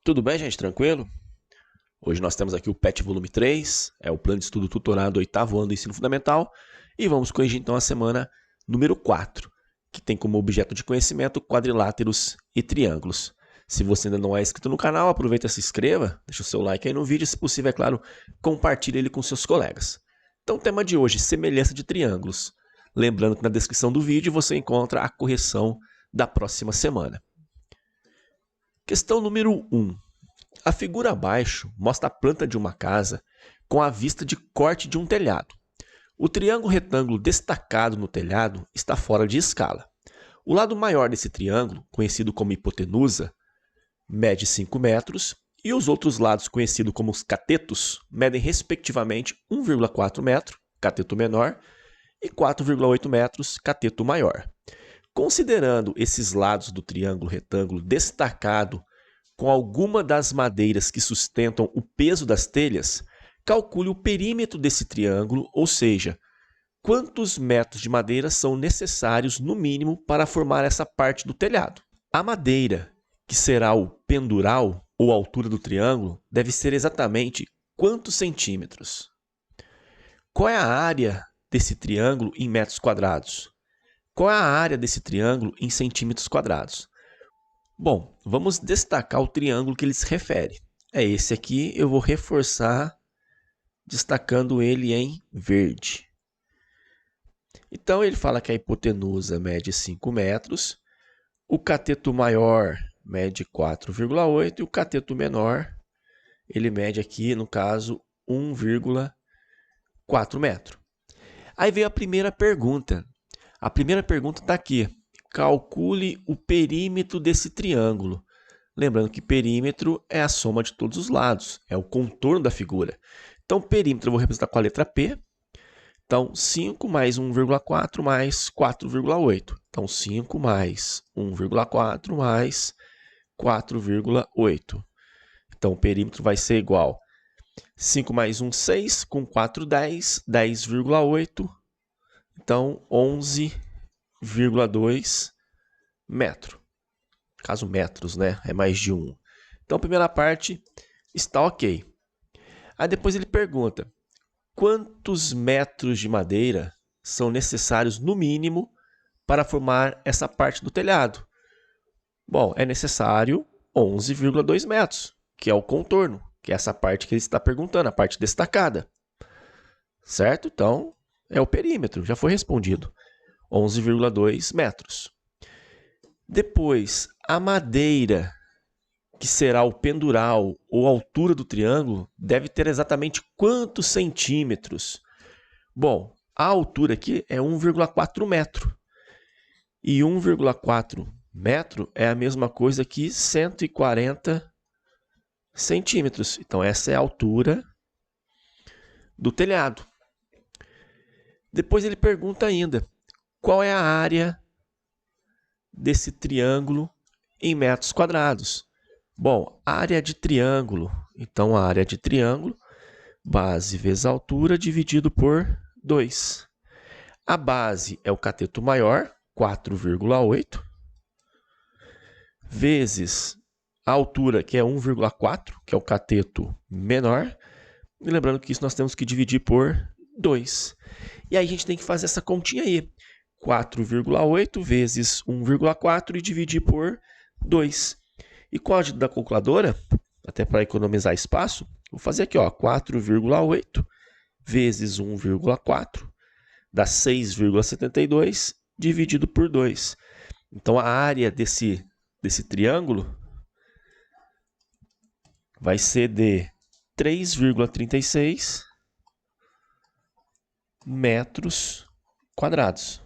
Tudo bem, gente? Tranquilo? Hoje nós temos aqui o PET Volume 3, é o Plano de Estudo Tutorado 8º Ano do Ensino Fundamental, e vamos corrigir então a semana número 4, que tem como objeto de conhecimento quadriláteros e triângulos. Se você ainda não é inscrito no canal, aproveita e se inscreva, deixa o seu like aí no vídeo e, se possível, é claro, compartilhe ele com seus colegas. Então, o tema de hoje, semelhança de triângulos. Lembrando que na descrição do vídeo você encontra a correção da próxima semana. Questão número 1. A figura abaixo mostra a planta de uma casa com a vista de corte de um telhado. O triângulo retângulo destacado no telhado está fora de escala. O lado maior desse triângulo, conhecido como hipotenusa, mede 5 metros e os outros lados, conhecidos como os catetos, medem respectivamente 1,4 metro, cateto menor, e 4,8 metros, cateto maior. Considerando esses lados do triângulo retângulo destacado com alguma das madeiras que sustentam o peso das telhas, calcule o perímetro desse triângulo, ou seja, quantos metros de madeira são necessários, no mínimo, para formar essa parte do telhado. A madeira, que será o pendural, ou altura do triângulo, deve ser exatamente quantos centímetros? Qual é a área desse triângulo em metros quadrados? Qual é a área desse triângulo em centímetros quadrados? Bom, vamos destacar o triângulo que ele se refere. É esse aqui, eu vou reforçar destacando ele em verde. Então, ele fala que a hipotenusa mede 5 metros, o cateto maior mede 4,8 e o cateto menor, ele mede aqui, no caso, 1,4 metro. Aí veio a primeira pergunta. A primeira pergunta está aqui. Calcule o perímetro desse triângulo. Lembrando que perímetro é a soma de todos os lados, é o contorno da figura. Então, perímetro eu vou representar com a letra P. Então, 5 mais 1,4 mais 4,8. Então, 5 mais 1,4 mais 4,8. Então, o perímetro vai ser igual 5 mais 1, 6, com 4, 10, 10,8. Então, 11,2 metro. Caso metros, né? É mais de 1. Então, a primeira parte está ok. Aí depois ele pergunta, quantos metros de madeira são necessários, no mínimo, para formar essa parte do telhado? Bom, é necessário 11,2 metros, que é o contorno, que é essa parte que ele está perguntando, a parte destacada. Certo? Então, é o perímetro, já foi respondido. 11,2 metros. Depois, a madeira, que será o pendural ou altura do triângulo, deve ter exatamente quantos centímetros? Bom, a altura aqui é 1,4 metro. E 1,4 metro é a mesma coisa que 140 centímetros. Então, essa é a altura do telhado. Depois ele pergunta ainda, qual é a área desse triângulo em metros quadrados? Bom, área de triângulo. Então, a área de triângulo, base vezes altura, dividido por 2. A base é o cateto maior, 4,8, vezes a altura, que é 1,4, que é o cateto menor. E lembrando que isso nós temos que dividir por 2. E aí a gente tem que fazer essa continha aí. 4,8 vezes 1,4 e dividir por 2. E com a ajuda da calculadora, até para economizar espaço, vou fazer aqui, 4,8 vezes 1,4 dá 6,72 dividido por 2. Então, a área desse triângulo vai ser de 3,36 metros quadrados.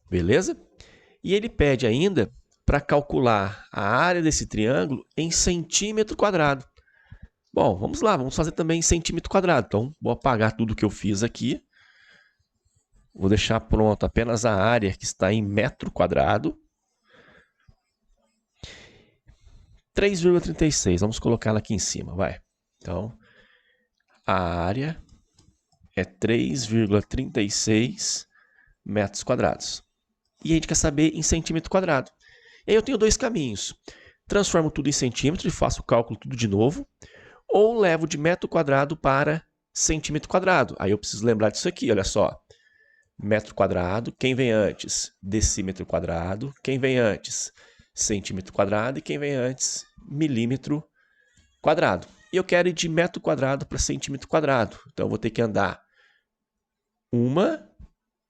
Beleza? E ele pede ainda para calcular a área desse triângulo em centímetro quadrado. Bom, vamos lá, vamos fazer também em centímetro quadrado. Então, vou apagar tudo que eu fiz aqui. Vou deixar pronto apenas a área que está em metro quadrado. 3,36, vamos colocar ela aqui em cima, vai. Então, a área é 3,36 metros quadrados. e a gente quer saber em centímetro quadrado. E aí eu tenho dois caminhos. Transformo tudo em centímetro e faço o cálculo tudo de novo, ou levo de metro quadrado para centímetro quadrado. Aí eu preciso lembrar disso aqui, olha só. Metro quadrado, quem vem antes? Decímetro quadrado. Quem vem antes? Centímetro quadrado. E quem vem antes? Milímetro quadrado. E eu quero ir de metro quadrado para centímetro quadrado. Então eu vou ter que andar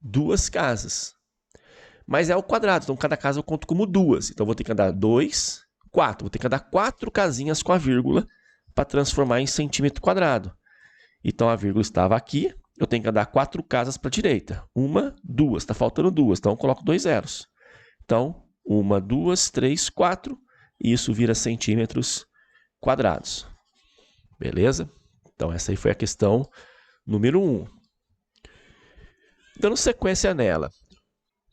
duas casas. Mas é o quadrado, então cada casa eu conto como duas. Então eu vou ter que andar 2, 4. Vou ter que andar 4 casinhas com a vírgula para transformar em centímetro quadrado. Então a vírgula estava aqui, eu tenho que andar 4 casas para a direita. 1, 2, está faltando 2, então eu coloco 2 zeros. Então, 1, 2, 3, 4, e isso vira centímetros quadrados. Beleza? Então essa aí foi a questão número 1. Dando sequência nela.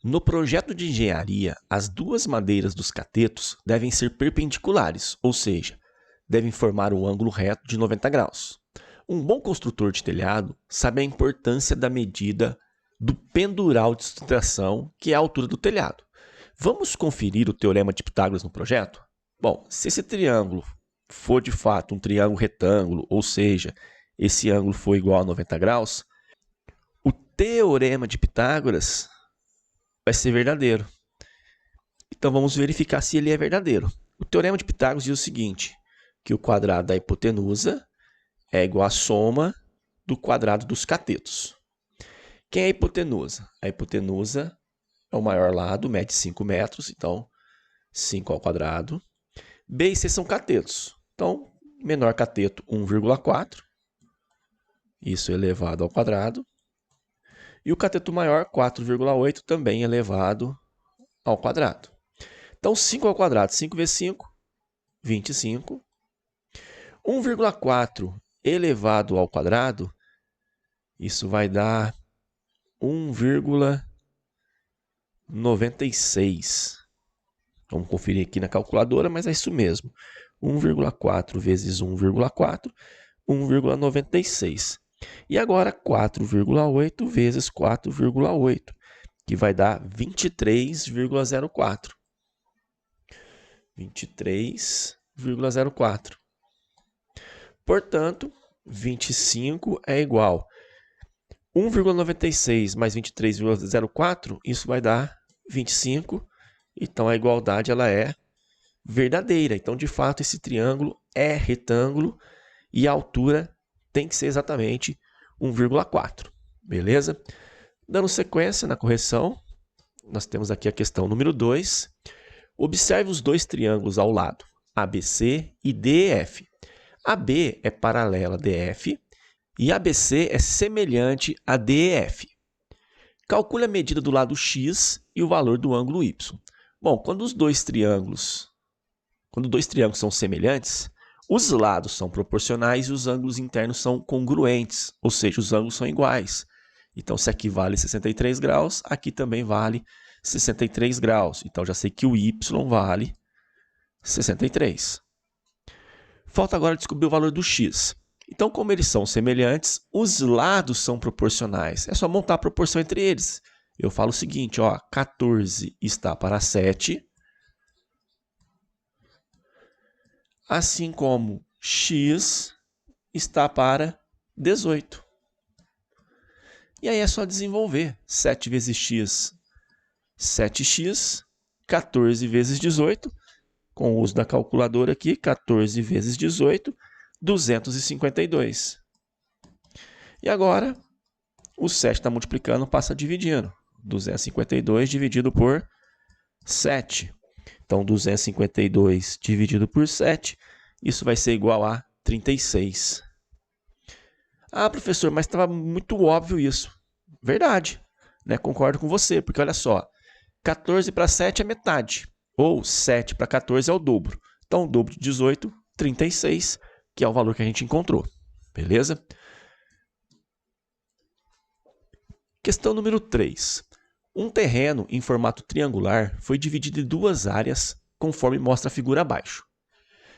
No projeto de engenharia, as duas madeiras dos catetos devem ser perpendiculares, ou seja, devem formar um ângulo reto de 90 graus. Um bom construtor de telhado sabe a importância da medida do pendural de sustentação, que é a altura do telhado. Vamos conferir o teorema de Pitágoras no projeto? Bom, se esse triângulo for de fato um triângulo retângulo, ou seja, esse ângulo for igual a 90 graus, o teorema de Pitágoras vai ser verdadeiro. Então vamos verificar se ele é verdadeiro. O teorema de Pitágoras diz o seguinte, que o quadrado da hipotenusa é igual à soma do quadrado dos catetos. Quem é a hipotenusa? A hipotenusa é o maior lado, mede 5 metros, então 5 ao quadrado. B e C são catetos. Então, menor cateto 1,4, isso elevado ao quadrado. E o cateto maior, 4,8, também elevado ao quadrado. Então, 5 ao quadrado, 5 vezes 5, 25. 1,4 elevado ao quadrado, isso vai dar 1,96. Vamos conferir aqui na calculadora, mas é isso mesmo. 1,4 vezes 1,4, 1,96. E agora 4,8 vezes 4,8, que vai dar 23,04. 23,04. Portanto, 25 é igual a 1,96 mais 23,04, isso vai dar 25. Então, a igualdade ela é verdadeira. Então, de fato, esse triângulo é retângulo e a altura tem que ser exatamente 1,4. Beleza? Dando sequência na correção, nós temos aqui a questão número 2. Observe os dois triângulos ao lado, ABC e DEF. AB é paralela a DF e ABC é semelhante a DEF. Calcule a medida do lado X e o valor do ângulo Y. Bom, quando dois triângulos são semelhantes, os lados são proporcionais e os ângulos internos são congruentes, ou seja, os ângulos são iguais. Então, se aqui vale 63 graus, aqui também vale 63 graus. Então, já sei que o Y vale 63. Falta agora descobrir o valor do x. Então, como eles são semelhantes, os lados são proporcionais. É só montar a proporção entre eles. Eu falo o seguinte, ó, 14 está para 7, assim como x está para 18. E aí é só desenvolver. 7 vezes x, 7x, 14 vezes 18, com o uso da calculadora aqui, 14 vezes 18, 252. E agora, o 7 está multiplicando, passa dividindo. 252 dividido por 7. Então, 252 dividido por 7, isso vai ser igual a 36. Ah, professor, mas estava muito óbvio isso. Verdade, né? Concordo com você, porque olha só, 14 para 7 é metade, ou 7 para 14 é o dobro. Então, o dobro de 18, 36, que é o valor que a gente encontrou. Beleza? Questão número 3. Um terreno em formato triangular foi dividido em duas áreas, conforme mostra a figura abaixo.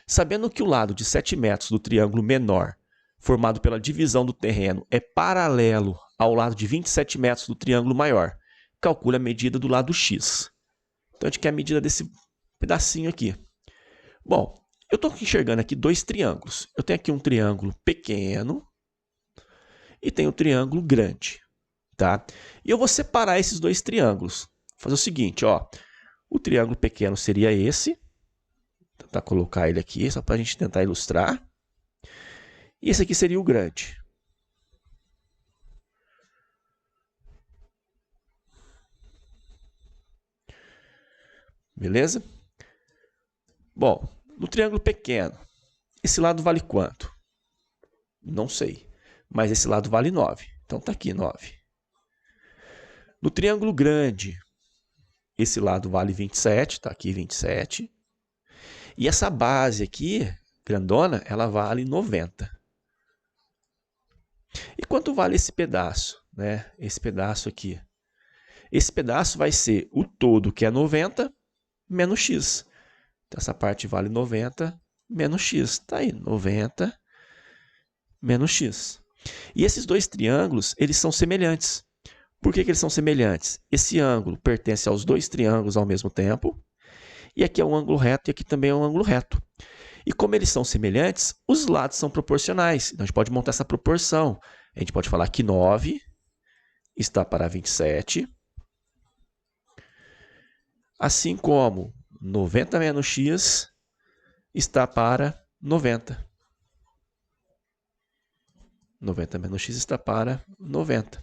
Sabendo que o lado de 7 metros do triângulo menor, formado pela divisão do terreno, é paralelo ao lado de 27 metros do triângulo maior, calcule a medida do lado x. Então, a gente quer a medida desse pedacinho aqui. Bom, eu estou enxergando aqui dois triângulos. Eu tenho aqui um triângulo pequeno e tenho um triângulo grande. Tá? E eu vou separar esses dois triângulos. Vou fazer o seguinte, ó. O triângulo pequeno seria esse. Vou tentar colocar ele aqui, só para a gente tentar ilustrar. E esse aqui seria o grande. Beleza? Bom, no triângulo pequeno, esse lado vale quanto? Não sei. Mas esse lado vale 9. Então, está aqui 9. No triângulo grande, esse lado vale 27. Está aqui 27. E essa base aqui, grandona, ela vale 90. E quanto vale esse pedaço? Né? Esse pedaço aqui. Esse pedaço vai ser o todo, que é 90, menos x. Então, essa parte vale 90 menos x. Está aí, 90 menos x. E esses dois triângulos, eles são semelhantes. Por que eles são semelhantes? Esse ângulo pertence aos dois triângulos ao mesmo tempo. E aqui é um ângulo reto e aqui também é um ângulo reto. E como eles são semelhantes, os lados são proporcionais. Então, a gente pode montar essa proporção. A gente pode falar que 9 está para 27. Assim como 90 menos x está para 90. 90 menos x está para 90.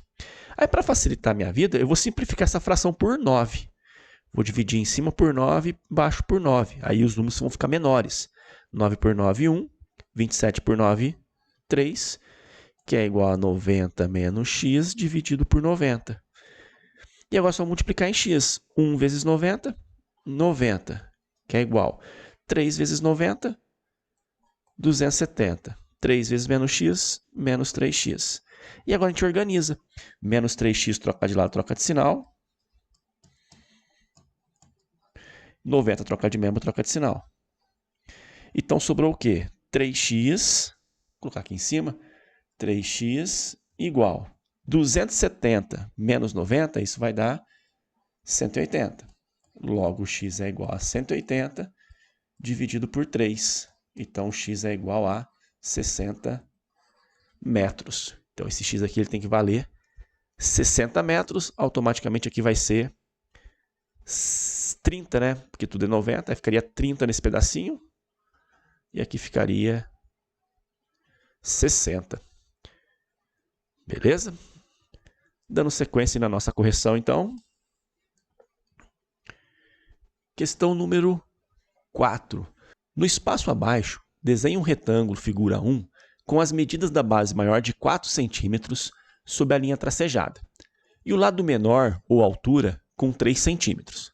Aí, para facilitar a minha vida, eu vou simplificar essa fração por 9. Vou dividir em cima por 9, baixo por 9. Aí os números vão ficar menores. 9 por 9, 1. 27 por 9, 3. Que é igual a 90 menos x dividido por 90. E agora é só multiplicar em x. 1 vezes 90, 90. Que é igual a 3 vezes 90, 270. 3 vezes menos x, menos 3x. E agora a gente organiza. Menos 3x troca de lado, troca de sinal. 90 troca de membro, troca de sinal. Então, sobrou o quê? 3x, vou colocar aqui em cima, 3x igual 270 menos 90, isso vai dar 180. Logo, x é igual a 180 dividido por 3. Então, x é igual a 60 metros. Então, esse x aqui ele tem que valer 60 metros. Automaticamente aqui vai ser 30, né? Porque tudo é 90, aí ficaria 30 nesse pedacinho. E aqui ficaria 60. Beleza? Dando sequência na nossa correção, então. Questão número 4. No espaço abaixo, desenhe um retângulo figura 1 com as medidas da base maior de 4 centímetros sob a linha tracejada. E o lado menor, ou altura, com 3 centímetros.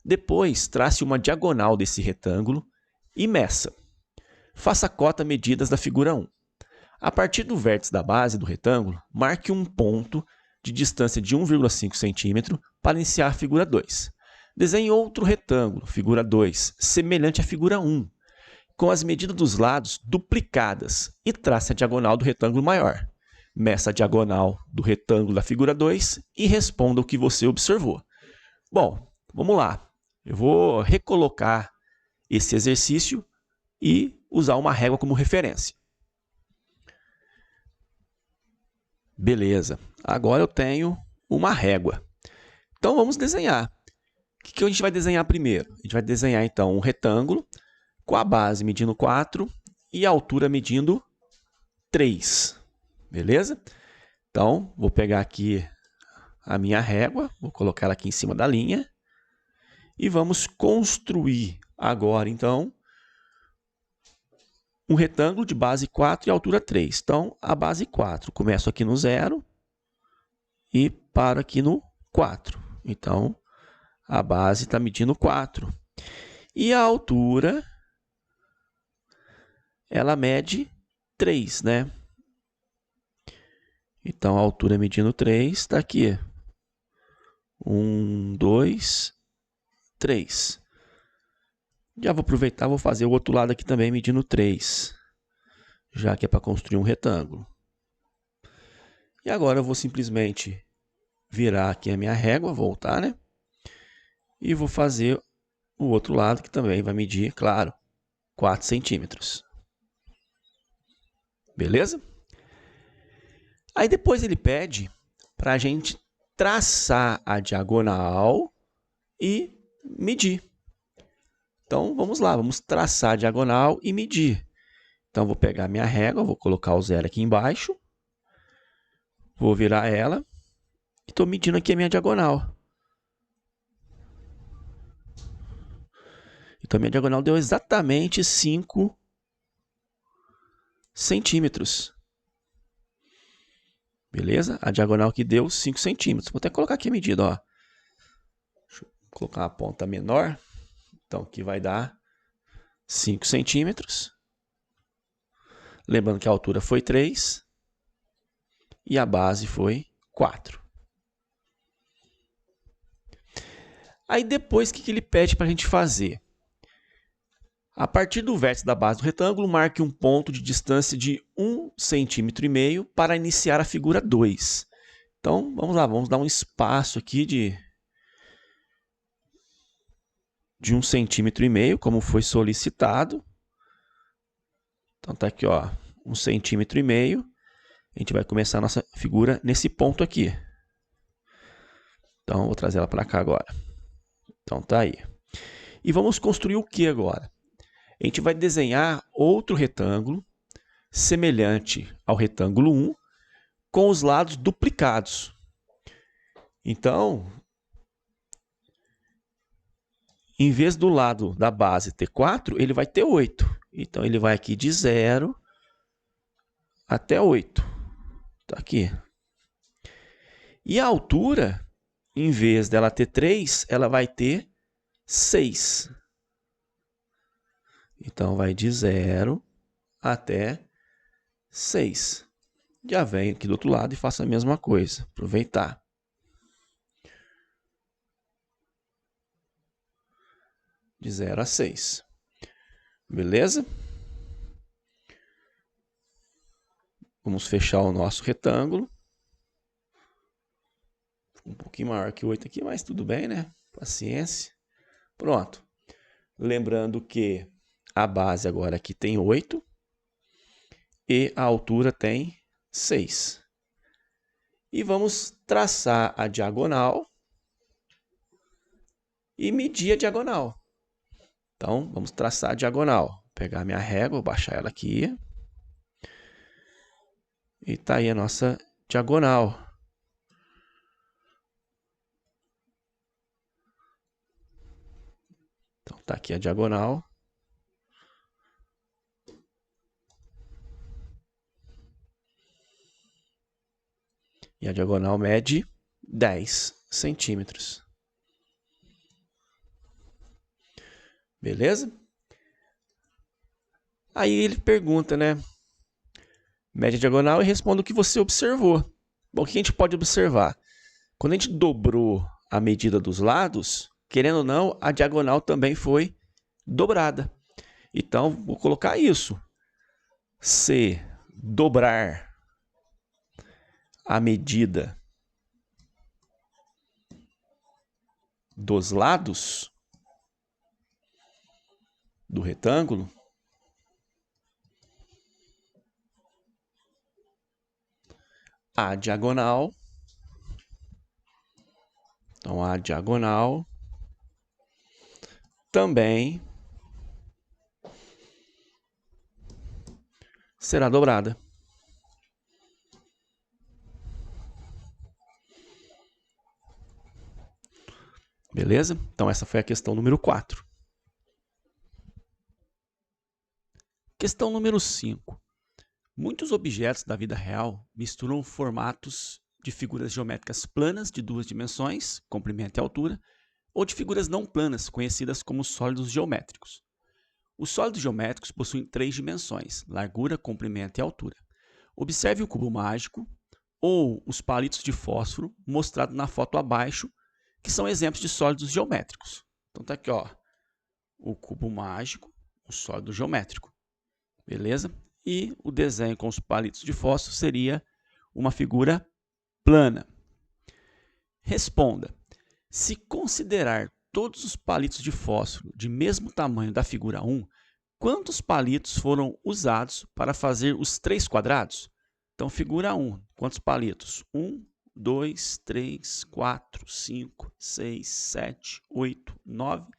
Depois, trace uma diagonal desse retângulo e meça. Faça a cota medidas da figura 1. A partir do vértice da base do retângulo, marque um ponto de distância de 1,5 cm para iniciar a figura 2. Desenhe outro retângulo, figura 2, semelhante à figura 1, com as medidas dos lados duplicadas e trace a diagonal do retângulo maior. Meça a diagonal do retângulo da figura 2 e responda o que você observou. Bom, vamos lá. Eu vou recolocar esse exercício e usar uma régua como referência. Beleza. Agora eu tenho uma régua. Então, vamos desenhar. O que a gente vai desenhar primeiro? A gente vai desenhar, então, um retângulo com a base medindo 4 e a altura medindo 3. Beleza? Então, vou pegar aqui a minha régua, vou colocar ela aqui em cima da linha. E vamos construir agora, então, um retângulo de base 4 e altura 3. Então, a base 4. Começo aqui no 0 e paro aqui no 4. Então, a base está medindo 4. E a altura, ela mede 3, né? Então, a altura medindo 3 está aqui. 1, 2, 3. Já vou aproveitar e vou fazer o outro lado aqui também medindo 3. Já que é para construir um retângulo. E agora eu vou simplesmente virar aqui a minha régua, voltar, né? E vou fazer o outro lado, que também vai medir, claro, 4 centímetros. Beleza? Aí depois ele pede para a gente traçar a diagonal e medir. Então, vamos lá, vamos traçar a diagonal e medir. Então, vou pegar minha régua, vou colocar o zero aqui embaixo, vou virar ela e estou medindo aqui a minha diagonal. Então, minha diagonal deu exatamente 5 centímetros. Beleza? A diagonal aqui deu 5 centímetros. Vou até colocar aqui a medida, ó. Deixa eu colocar uma ponta menor. Então, aqui vai dar 5 centímetros. Lembrando que a altura foi 3 e a base foi 4. Aí depois, o que ele pede para a gente fazer? A partir do vértice da base do retângulo, marque um ponto de distância de 1,5 cm para iniciar a figura 2. Então, vamos lá, vamos dar um espaço aqui de 1,5 cm, como foi solicitado. Então, tá aqui, ó, 1,5 cm. A gente vai começar a nossa figura nesse ponto aqui. Então, vou trazer ela para cá agora. Então, tá aí. E vamos construir o que agora? A gente vai desenhar outro retângulo semelhante ao retângulo 1, com os lados duplicados. Então, em vez do lado da base ter 4, ele vai ter 8. Então, ele vai aqui de 0 até 8. Está aqui. E a altura, em vez dela ter 3, ela vai ter 6. Então, vai de 0 até 6. Já venho aqui do outro lado e faço a mesma coisa. Aproveitar. De 0 a 6. Beleza? Vamos fechar o nosso retângulo. Um pouquinho maior que 8 aqui, mas tudo bem, né? Paciência. Pronto. Lembrando que a base agora aqui tem 8 e a altura tem 6. E vamos traçar a diagonal e medir a diagonal. Então, vamos traçar a diagonal. Vou pegar minha régua, baixar ela aqui. E tá aí a nossa diagonal. Então, tá aqui a diagonal. E a diagonal mede 10 centímetros. Beleza? Aí ele pergunta, né? Mede a diagonal e responde o que você observou. Bom, o que a gente pode observar? Quando a gente dobrou a medida dos lados, querendo ou não, a diagonal também foi dobrada. Então, vou colocar isso. Se dobrar a medida dos lados do retângulo, a diagonal, então a diagonal também será dobrada. Beleza? Então essa foi a questão número 4. Questão número 5. Muitos objetos da vida real misturam formatos de figuras geométricas planas de 2 dimensões, comprimento e altura, ou de figuras não planas, conhecidas como sólidos geométricos. Os sólidos geométricos possuem 3 dimensões, largura, comprimento e altura. Observe o cubo mágico ou os palitos de fósforo mostrados na foto abaixo, que são exemplos de sólidos geométricos. Então tá aqui, ó, o cubo mágico, o sólido geométrico. Beleza? E o desenho com os palitos de fósforo seria uma figura plana. Responda. Se considerar todos os palitos de fósforo de mesmo tamanho da figura 1, quantos palitos foram usados para fazer os 3 quadrados? Então, figura 1, quantos palitos? 1, 2, 3, 4, 5, 6, 7, 8, 9,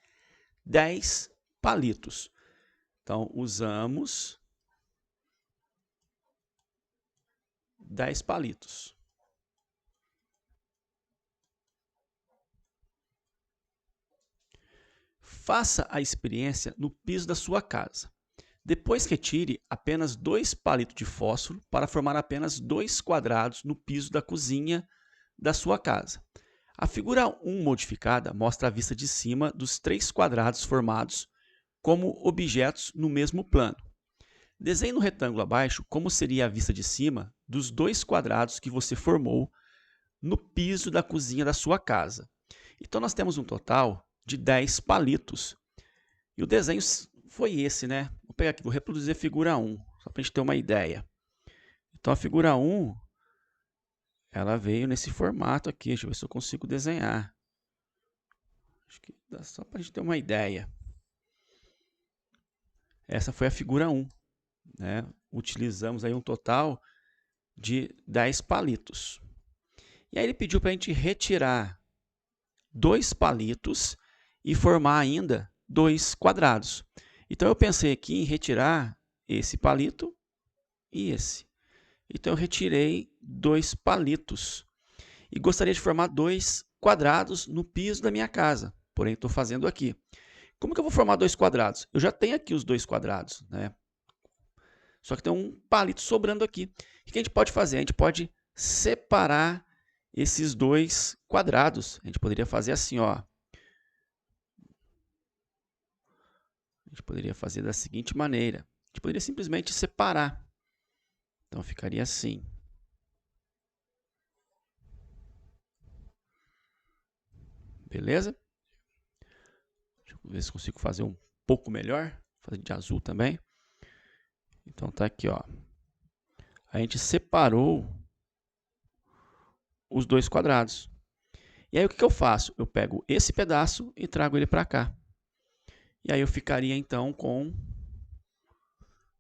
10 palitos. Então, usamos 10 palitos. Faça a experiência no piso da sua casa. Depois retire apenas 2 palitos de fósforo para formar apenas 2 quadrados no piso da cozinha da sua casa. A figura 1 modificada mostra a vista de cima dos 3 quadrados formados como objetos no mesmo plano. Desenhe no retângulo abaixo como seria a vista de cima dos 2 quadrados que você formou no piso da cozinha da sua casa. Então, nós temos um total de 10 palitos. E o desenho foi esse, né? Vou pegar aqui, vou reproduzir a figura 1, só para a gente ter uma ideia. Então, a figura 1, ela veio nesse formato aqui. Deixa eu ver se eu consigo desenhar. Acho que dá só para a gente ter uma ideia. Essa foi a figura 1, né? Utilizamos aí um total de 10 palitos. E aí ele pediu para a gente retirar 2 palitos e formar ainda 2 quadrados. Então, eu pensei aqui em retirar esse palito e esse. Então, eu retirei 2 palitos. E gostaria de formar 2 quadrados no piso da minha casa. Porém, estou fazendo aqui. Como que eu vou formar 2 quadrados? Eu já tenho aqui os 2 quadrados, né? Só que tem um palito sobrando aqui. O que a gente pode fazer? A gente pode separar esses 2 quadrados. A gente poderia fazer assim, ó. A gente poderia fazer da seguinte maneira. A gente poderia simplesmente separar. Então, ficaria assim. Beleza? Deixa eu ver se consigo fazer um pouco melhor. Vou fazer de azul também. Então, tá aqui, ó. A gente separou os 2 quadrados. E aí, o que eu faço? Eu pego esse pedaço e trago ele para cá. E aí, eu ficaria, então, com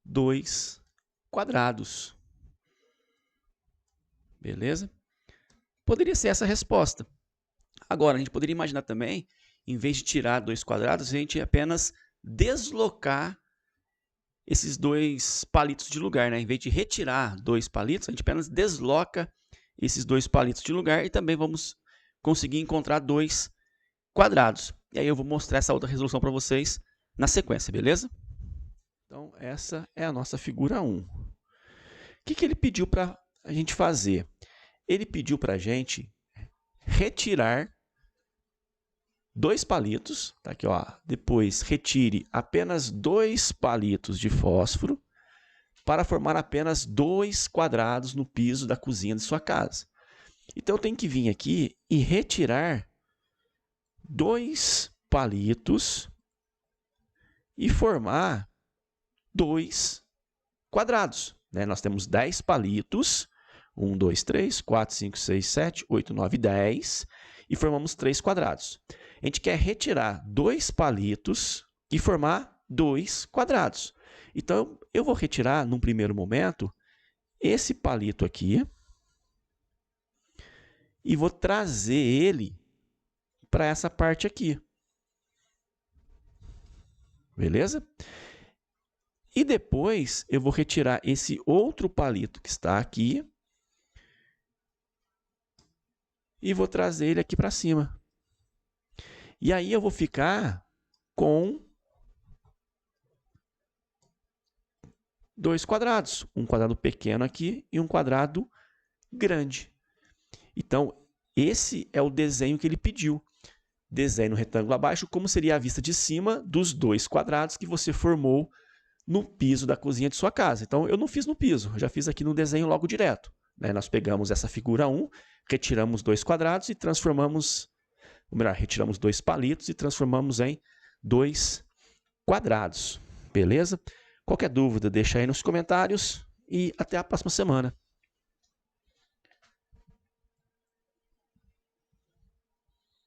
2 quadrados. Beleza? Poderia ser essa a resposta. Agora, a gente poderia imaginar também, em vez de tirar 2 quadrados, a gente apenas deslocar esses 2 palitos de lugar, né? Em vez de retirar 2 palitos, a gente apenas desloca esses 2 palitos de lugar e também vamos conseguir encontrar 2 quadrados. E aí eu vou mostrar essa outra resolução para vocês na sequência, beleza? Então, essa é a nossa figura 1. O que ele pediu para a gente fazer? Ele pediu para a gente retirar 2 palitos, tá aqui, ó. Depois, retire apenas 2 palitos de fósforo para formar apenas 2 quadrados no piso da cozinha de sua casa. Então, eu tenho que vir aqui e retirar 2 palitos e formar 2 quadrados, né? Nós temos 10 palitos, 1, 2, 3, 4, 5, 6, 7, 8, 9, 10, e formamos 3 quadrados. A gente quer retirar 2 palitos e formar 2 quadrados. Então, eu vou retirar, num primeiro momento, esse palito aqui e vou trazer ele para essa parte aqui. Beleza? E depois, eu vou retirar esse outro palito que está aqui e vou trazer ele aqui para cima. E aí, eu vou ficar com 2 quadrados. Um quadrado pequeno aqui e um quadrado grande. Então, esse é o desenho que ele pediu. Desenhe no retângulo abaixo como seria a vista de cima dos 2 quadrados que você formou no piso da cozinha de sua casa. Então, eu não fiz no piso, eu já fiz aqui no desenho logo direto, né? Nós pegamos essa figura 1, retiramos 2 quadrados e transformamos, ou melhor, retiramos 2 palitos e transformamos em 2 quadrados. Beleza? Qualquer dúvida, deixa aí nos comentários e até a próxima semana.